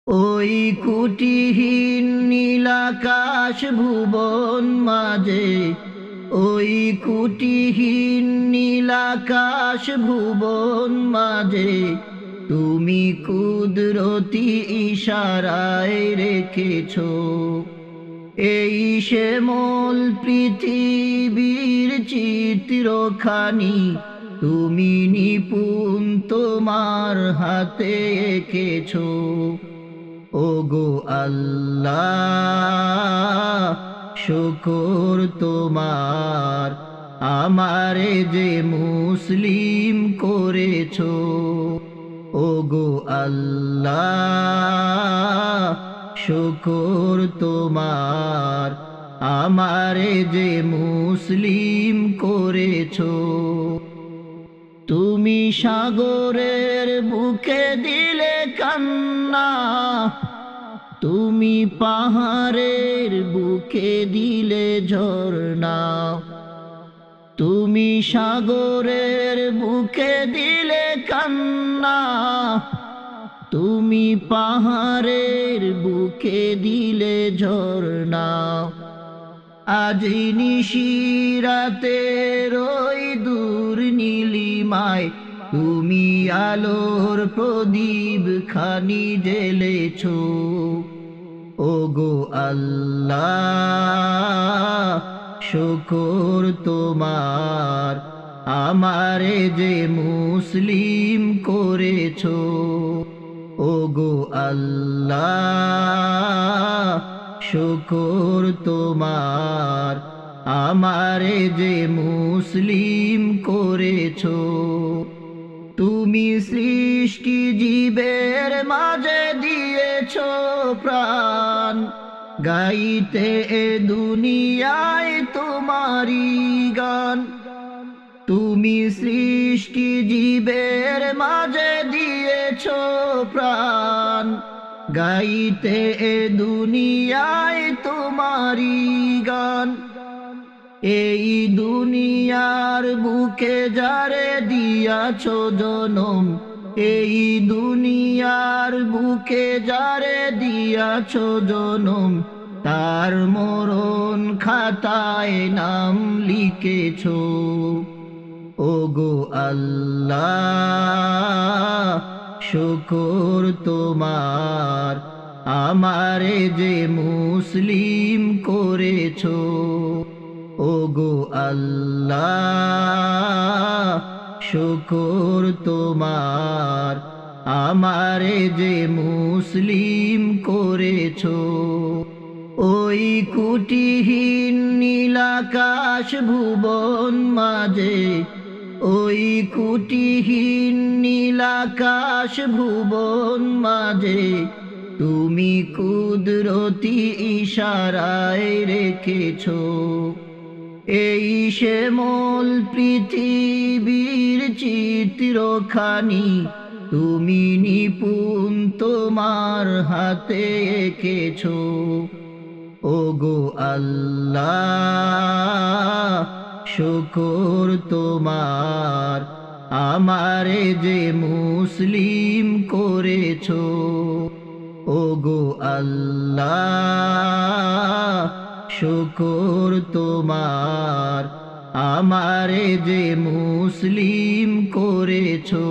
ওই কুটিহীন নীলাকাশ ভুবন মাঝে, ওই কুটিহীন নীলাকাশ ভুবন মাঝে, তুমি কুদরতি ইশারায় রেখেছো এই শ্যামল পৃথিবীর চিত্রখানি। তুমি নিপুণ তোমার হাতে এঁকেছো। ওগো আল্লাহ, শুকর তোমার, আমারে যে মুসলিম করেছো। ওগো আল্লাহ, শুকর তোমার, আমারে যে মুসলিম করেছো। তুমি সাগরের বুকে দিলে কান্না, তুমি পাহাড়ের বুকে দিলে ঝরনা। তুমি সাগরের বুকে দিলে কান্না, তুমি পাহাড়ের বুকে দিলে ঝরনা। আজ নিশিরাতে ওই দূর নীলিমায়, তুমি আলোর প্রদীপ খানি জ্বেলেছো। ওগো আল্লাহ, শুকর তোমার, আমারে যে মুসলিম করেছো। ওগো আল্লাহ, শুকর তোমার, আমারে যে মুসলিম করেছো। তুমি সৃষ্টি জীবের মাঝে দিয়েছো প্রাণ, গাইতে এ দুনিয়ায় তোমারি গান। তুমি সৃষ্টি জীবের মাঝে দিয়েছো প্রাণ, গাইতে এ দুনিয়ায় তোমারি গান। এই দুনিয়ার বুকে যারে দিয়াছো জনম, এই দুনিয়ার বুকে যারে দিয়াছো জনম, তার মরণ খাতায় নাম লিখেছো। ওগো আল্লাহ, শুকর তোমার, আমারে যে মুসলিম করেছো। ওগো আল্লাহ, শুকর তোমার, আমারে যে মুসলিম করেছো। ওই কুটিহীন নীলাকাশ ভুবন মাঝে, ওই কুটিহীন নীলাকাশ ভুবন মাঝে, তুমি কুদরতি ইশারায় রেখেছো এই শ্যামল পৃথিবীর চিত্রখানি। তুমি নিপুণ তোমার হাতে এঁকেছো। ওগো আল্লাহ, শুকর তোমার, আমারে যে মুসলিম করেছো। ওগো আল্লাহ, শুকর তোমার, আমারে যে মুসলিম করেছো।